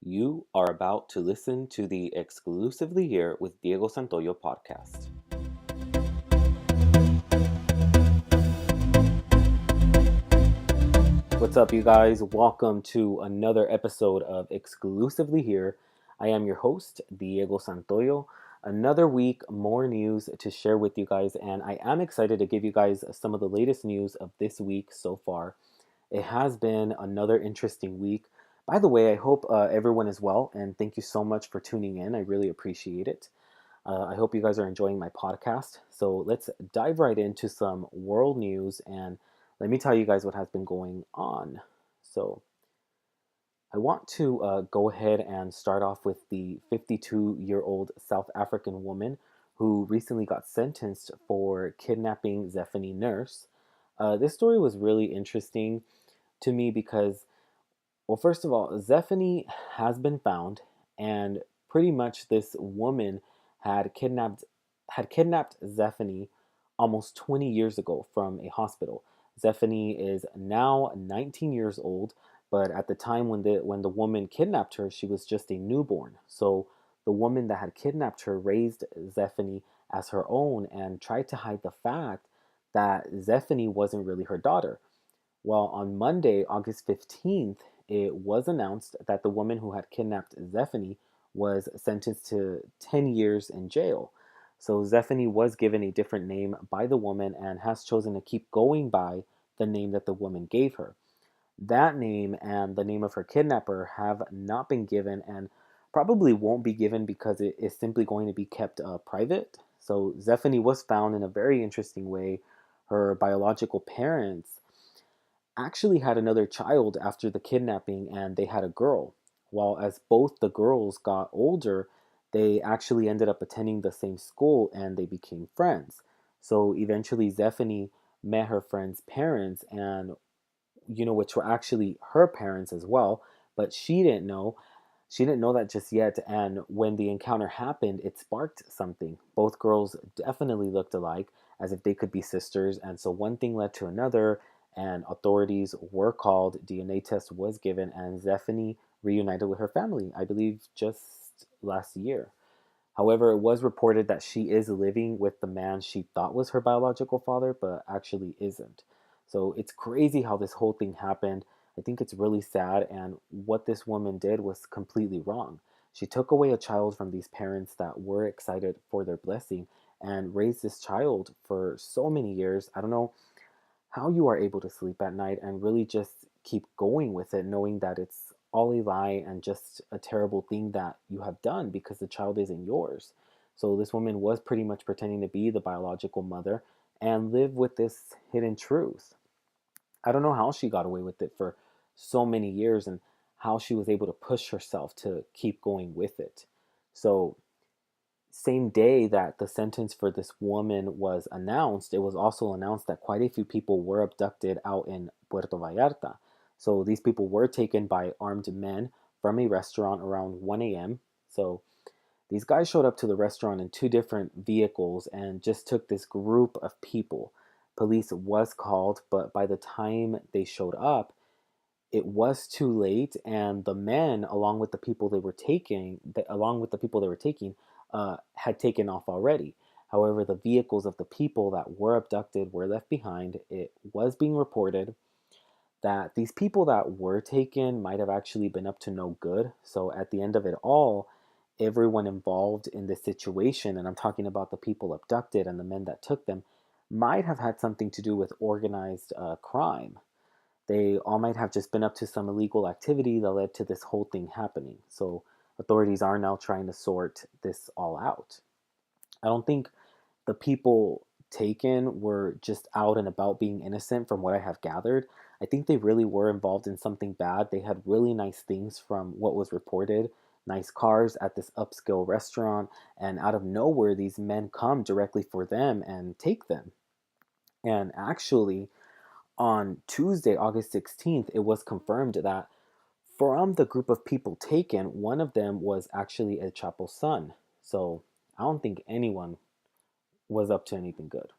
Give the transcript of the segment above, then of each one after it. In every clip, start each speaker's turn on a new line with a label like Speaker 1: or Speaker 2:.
Speaker 1: You are about to listen to the Exclusively Here with Diego Santoyo podcast. What's up, you guys? Welcome to another episode of Exclusively Here. I am your host, Diego Santoyo. Another week, more news to share with you guys, and I am excited to give you guys some of the latest news of this week so far. It has been another interesting week. By the way, I hope everyone is well, and thank you so much for tuning in. I really appreciate it. I hope you guys are enjoying my podcast. So let's dive right into some world news, and let me tell you guys what has been going on. So I want to go ahead and start off with the 52-year-old South African woman who recently got sentenced for kidnapping Zephany Nurse. This story was really interesting to me because, well, first of all, Zephany has been found, and pretty much this woman had kidnapped Zephany almost 20 years ago from a hospital. Zephany is now 19 years old, but at the time when the woman kidnapped her, she was just a newborn. So the woman that had kidnapped her raised Zephany as her own and tried to hide the fact that Zephany wasn't really her daughter. Well, on Monday, August 15th, it was announced that the woman who had kidnapped Zephany was sentenced to 10 years in jail. So Zephany was given a different name by the woman and has chosen to keep going by the name that the woman gave her. That name and the name of her kidnapper have not been given and probably won't be given because it is simply going to be kept private. So Zephany was found in a very interesting way. Her biological parents actually had another child after the kidnapping, and they had a girl. While as both the girls got older, they actually ended up attending the same school and they became friends. So eventually Zephany met her friend's parents, and which were actually her parents as well, but she didn't know that just yet. And when the encounter happened, it sparked something. Both girls definitely looked alike, as if they could be sisters. And so one thing led to another, and authorities were called. DNA test was given, and Zephany reunited with her family, I believe just last year. However, it was reported that she is living with the man she thought was her biological father, but actually isn't. So it's crazy how this whole thing happened. I think it's really sad, and what this woman did was completely wrong. She took away a child from these parents that were excited for their blessing and raised this child for so many years. I don't know how you are able to sleep at night and really just keep going with it, knowing that it's all a lie and just a terrible thing that you have done because the child isn't yours. So this woman was pretty much pretending to be the biological mother and live with this hidden truth. I don't know how she got away with it for so many years and how she was able to push herself to keep going with it. So same day that the sentence for this woman was announced, it was also announced that quite a few people were abducted out in Puerto Vallarta. So these people were taken by armed men from a restaurant around 1 a.m. So these guys showed up to the restaurant in two different vehicles and just took this group of people. Police was called, but by the time they showed up, it was too late, and the men, along with the people they were taking, had taken off already. However, the vehicles of the people that were abducted were left behind. It was being reported that these people that were taken might have actually been up to no good. So at the end of it all, everyone involved in this situation, and I'm talking about the people abducted and the men that took them, might have had something to do with organized crime. They all might have just been up to some illegal activity that led to this whole thing happening. So authorities are now trying to sort this all out. I don't think the people taken were just out and about being innocent from what I have gathered. I think they really were involved in something bad. They had really nice things from what was reported, nice cars at this upscale restaurant, and out of nowhere, these men come directly for them and take them. And actually, on Tuesday, August 16th, it was confirmed that from the group of people taken, one of them was actually El Chapo's son. So I don't think anyone was up to anything good.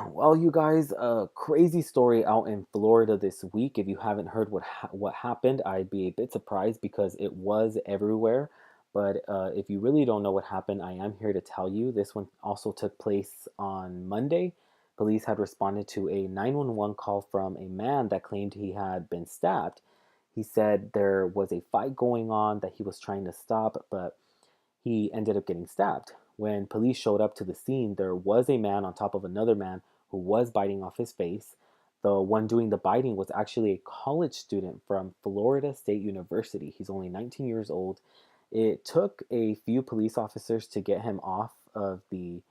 Speaker 1: Well, you guys, a crazy story out in Florida this week. If you haven't heard what happened, I'd be a bit surprised because it was everywhere. But if you really don't know what happened, I am here to tell you. This one also took place on Monday. Police had responded to a 911 call from a man that claimed he had been stabbed. He said there was a fight going on that he was trying to stop, but he ended up getting stabbed. When police showed up to the scene, there was a man on top of another man who was biting off his face. The one doing the biting was actually a college student from Florida State University. He's only 19 years old. It took a few police officers to get him off of the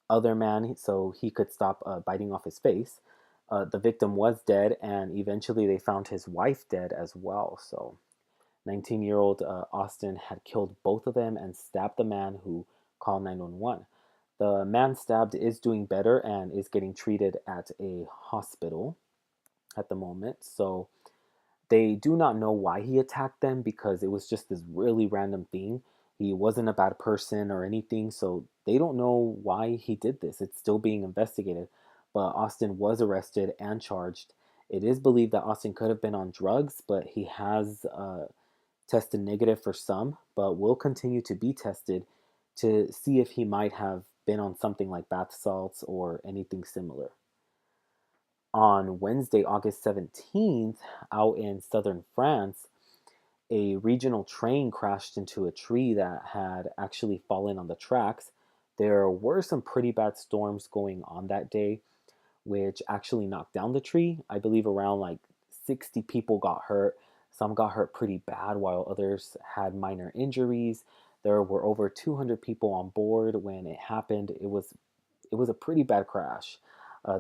Speaker 1: other man so he could stop biting off his face. The victim was dead, and eventually they found his wife dead as well. So 19-year-old Austin had killed both of them and stabbed the man who called 911. The man stabbed is doing better and is getting treated at a hospital at the moment. So they do not know why he attacked them because it was just this really random thing. He wasn't a bad person or anything, so they don't know why he did this. It's still being investigated. But Austin was arrested and charged. It is believed that Austin could have been on drugs, but he has tested negative for some, but will continue to be tested to see if he might have been on something like bath salts or anything similar. On Wednesday, August 17th, out in southern France, a regional train crashed into a tree that had actually fallen on the tracks. There were some pretty bad storms going on that day, which actually knocked down the tree. I believe around like 60 people got hurt. Some got hurt pretty bad, while others had minor injuries. There were over 200 people on board when it happened. It was a pretty bad crash.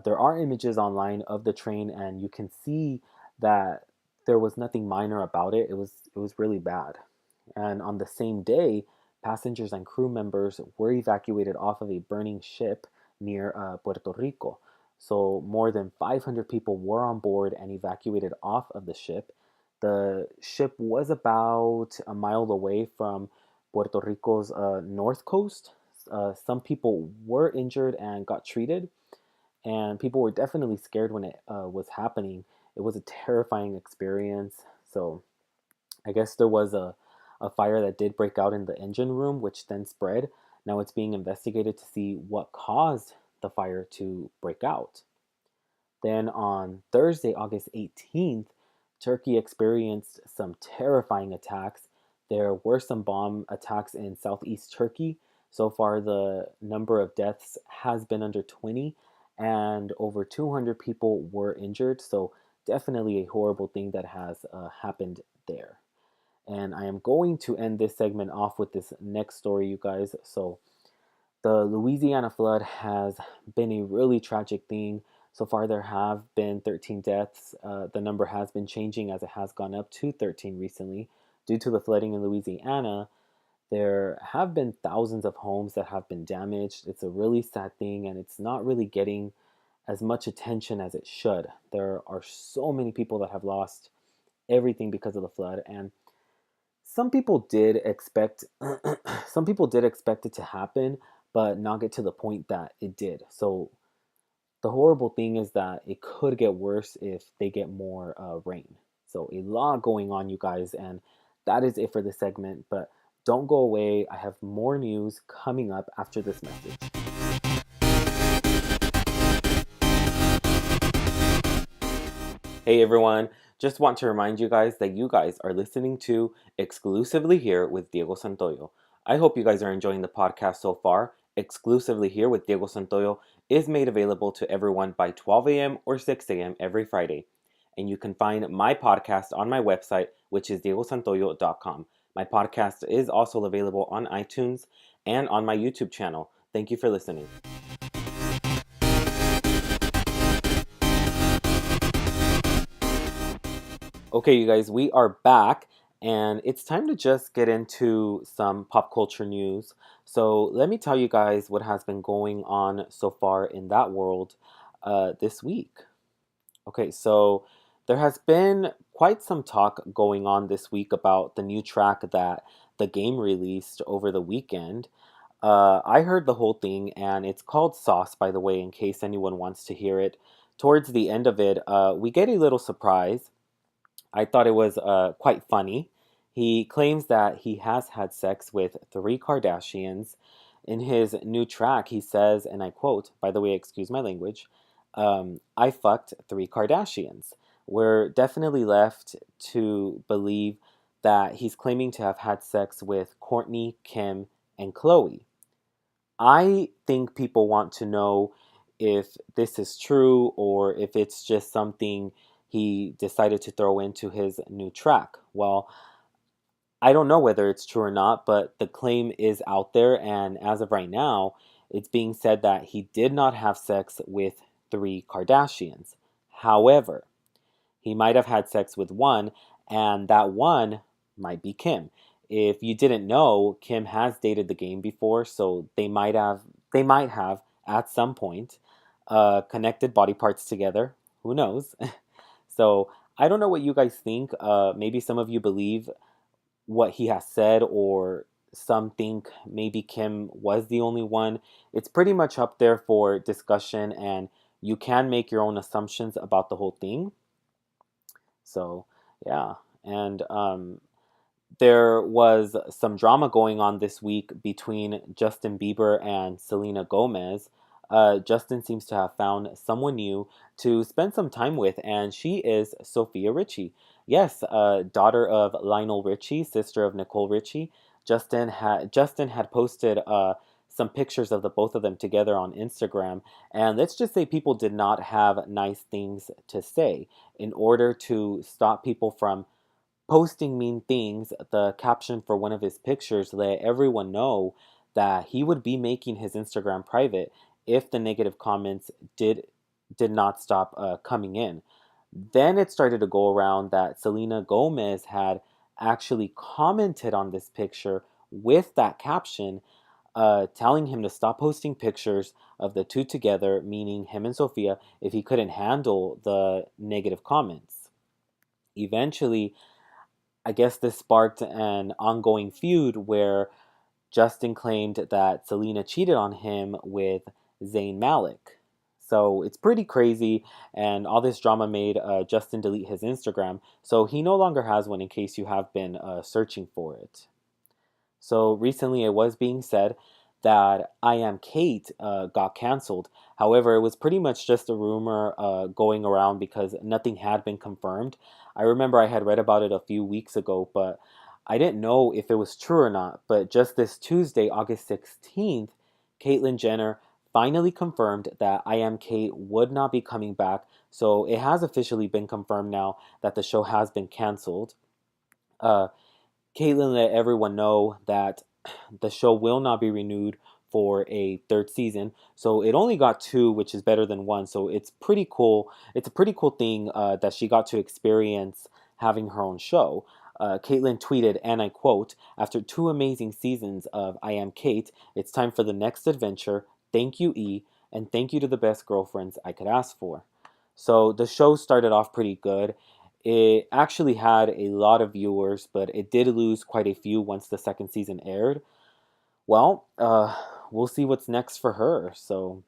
Speaker 1: There are images online of the train, and you can see that there was nothing minor about it. It was really bad. And on the same day, passengers and crew members were evacuated off of a burning ship near Puerto Rico. So more than 500 people were on board and evacuated off of the ship. The ship was about a mile away from Puerto Rico's north coast. Some people were injured and got treated, and people were definitely scared when it was happening. It was a terrifying experience. So I guess there was a fire that did break out in the engine room, which then spread. Now it's being investigated to see what caused the fire to break out. Then on Thursday, August 18th, Turkey experienced some terrifying attacks. There were some bomb attacks in southeast Turkey. So far, the number of deaths has been under 20, and over 200 people were injured. So, definitely a horrible thing that has happened there. And I am going to end this segment off with this next story, you guys. So, the Louisiana flood has been a really tragic thing. So far, there have been 13 deaths. The number has been changing as it has gone up to 13 recently. Due to the flooding in Louisiana, there have been thousands of homes that have been damaged. It's a really sad thing, and it's not really getting as much attention as it should. There are so many people that have lost everything because of the flood, and some people did expect some people did expect it to happen, but not get to the point that it did. So the horrible thing is that it could get worse if they get more rain. So a lot going on, you guys, and that is it for this segment. But don't go away. I have more news coming up after this message. Hey everyone, just want to remind you guys that you guys are listening to Exclusively Here with Diego Santoyo. I hope you guys are enjoying the podcast so far. Exclusively Here with Diego Santoyo is made available to everyone by 12 a.m. or 6 a.m. every Friday. And you can find my podcast on my website, which is diegosantoyo.com. My podcast is also available on iTunes and on my YouTube channel. Thank you for listening. Okay, you guys, we are back, and it's time to just get into some pop culture news. So, let me tell you guys what has been going on so far in that world this week. Okay, so there has been quite some talk going on this week about the new track that the game released over the weekend. I heard the whole thing, and it's called Sauce, by the way, in case anyone wants to hear it. Towards the end of it, we get a little surprise. I thought it was quite funny. He claims that he has had sex with three Kardashians. In his new track, he says, and I quote, by the way, excuse my language, I fucked three Kardashians. We're definitely left to believe that he's claiming to have had sex with Kourtney, Kim, and Khloe. I think people want to know if this is true or if it's just something he decided to throw into his new track. Well, I don't know whether it's true or not, but the claim is out there, and as of right now, it's being said that he did not have sex with three Kardashians. However, he might have had sex with one, and that one might be Kim. If you didn't know, Kim has dated the game before, so they might have at some point connected body parts together. Who knows? So I don't know what you guys think. Maybe some of you believe what he has said, or some think maybe Kim was the only one. It's pretty much up there for discussion, and you can make your own assumptions about the whole thing. So, yeah. And there was some drama going on this week between Justin Bieber and Selena Gomez. Justin seems to have found someone new to spend some time with, and she is Sophia Richie. Yes, daughter of Lionel Richie, sister of Nicole Richie. Justin had posted some pictures of the both of them together on Instagram, and let's just say people did not have nice things to say. In order to stop people from posting mean things, the caption for one of his pictures let everyone know that he would be making his Instagram private if the negative comments did not stop coming in. Then it started to go around that Selena Gomez had actually commented on this picture with that caption, telling him to stop posting pictures of the two together, meaning him and Sophia, if he couldn't handle the negative comments. Eventually, I guess this sparked an ongoing feud where Justin claimed that Selena cheated on him with Zayn Malik. So it's pretty crazy, and all this drama made Justin delete his Instagram, so he no longer has one in case you have been searching for it. So recently it was being said that I Am Kate got canceled. However, it was pretty much just a rumor going around because nothing had been confirmed. I remember I had read about it a few weeks ago, but I didn't know if it was true or not. But just this Tuesday, August 16th, Caitlyn Jenner finally confirmed that I Am Kate would not be coming back. So it has officially been confirmed now that the show has been canceled. Uh, Caitlyn let everyone know that the show will not be renewed for a third season. So it only got two, which is better than one. So it's pretty cool. It's a pretty cool thing that she got to experience having her own show. Caitlyn tweeted, and I quote, "After two amazing seasons of I Am Kate, it's time for the next adventure. Thank you, E, and thank you to the best girlfriends I could ask for." So the show started off pretty good. It actually had a lot of viewers, but it did lose quite a few once the second season aired. Well, we'll see what's next for her. So,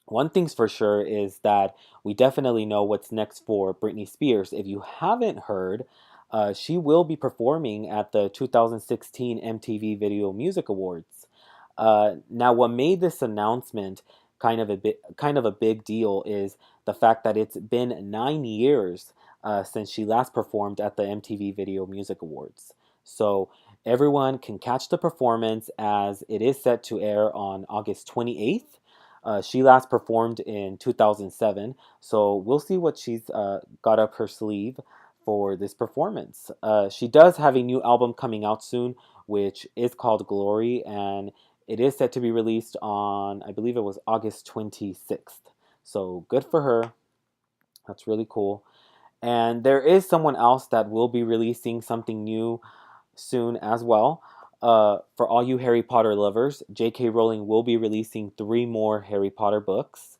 Speaker 1: one thing's for sure is that we definitely know what's next for Britney Spears. If you haven't heard, she will be performing at the 2016 MTV Video Music Awards. Now, what made this announcement kind of a big deal is the fact that it's been 9 years since she last performed at the MTV Video Music Awards. So everyone can catch the performance as it is set to air on August 28th. She last performed in 2007, so we'll see what she's got up her sleeve for this performance. She does have a new album coming out soon, which is called Glory, and it is set to be released on, I believe it was August 26th. So good for her. That's really cool. And there is someone else that will be releasing something new soon as well. For all you Harry Potter lovers, J.K. Rowling will be releasing three more Harry Potter books.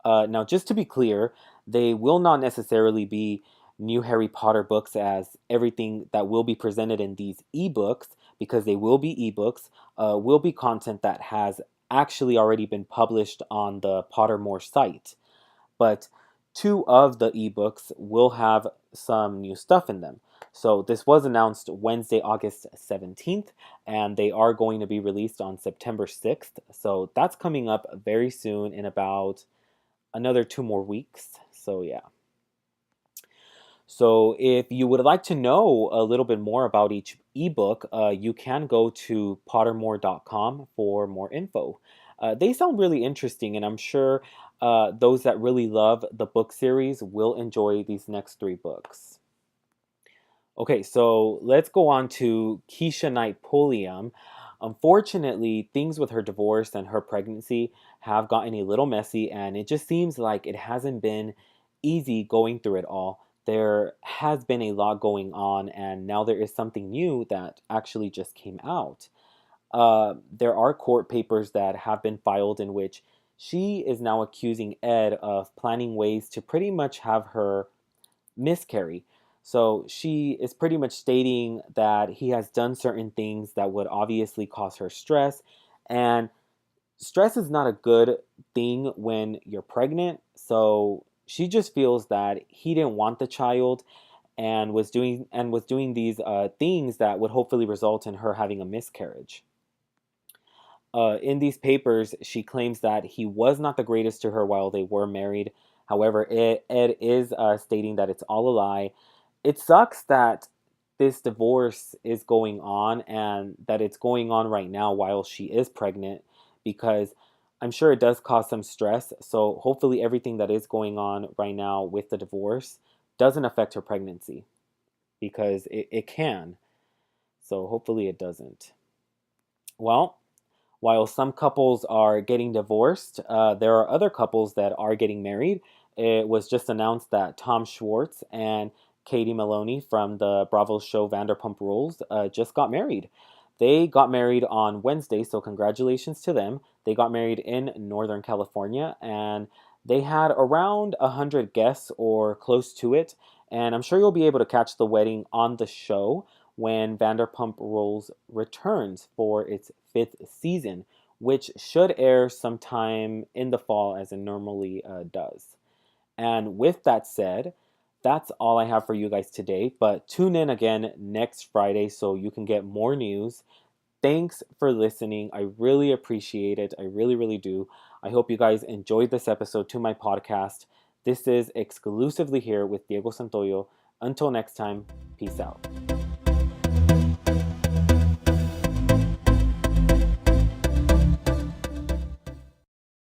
Speaker 1: Now, just to be clear, they will not necessarily be new Harry Potter books as everything that will be presented in these ebooks, because they will be ebooks, will be content that has actually already been published on the Pottermore site. But two of the ebooks will have some new stuff in them. So this was announced Wednesday, August 17th, and they are going to be released on September 6th. So that's coming up very soon in about another 2 more weeks. So yeah. So if you would like to know a little bit more about each ebook, you can go to pottermore.com for more info. They sound really interesting, and I'm sure those that really love the book series will enjoy these next 3 books. Okay, so let's go on to Keisha Knight Pulliam. Unfortunately, things with her divorce and her pregnancy have gotten a little messy, and it just seems like it hasn't been easy going through it all. There has been a lot going on, and now there is something new that actually just came out. There are court papers that have been filed in which she is now accusing Ed of planning ways to pretty much have her miscarry. So she is pretty much stating that he has done certain things that would obviously cause her stress. And stress is not a good thing when you're pregnant. So she just feels that he didn't want the child and was doing these things that would hopefully result in her having a miscarriage. In these papers, she claims that he was not the greatest to her while they were married. However, Ed is stating that it's all a lie. It sucks that this divorce is going on and that it's going on right now while she is pregnant, because I'm sure it does cause some stress. So hopefully everything that is going on right now with the divorce doesn't affect her pregnancy, because it can. So hopefully it doesn't. Well, while some couples are getting divorced, there are other couples that are getting married. It was just announced that Tom Schwartz and Katie Maloney from the Bravo show Vanderpump Rules just got married. They got married on Wednesday, so congratulations to them. They got married in Northern California, and they had around 100 guests or close to it. And I'm sure you'll be able to catch the wedding on the show when Vanderpump Rules returns for its 5th season, which should air sometime in the fall as it normally does. And with that said, that's all I have for you guys today. But tune in again next Friday so you can get more news. Thanks for listening. I really appreciate it. I really, really do. I hope you guys enjoyed this episode to my podcast. This is exclusively here with Diego Santoyo. Until next time, peace out.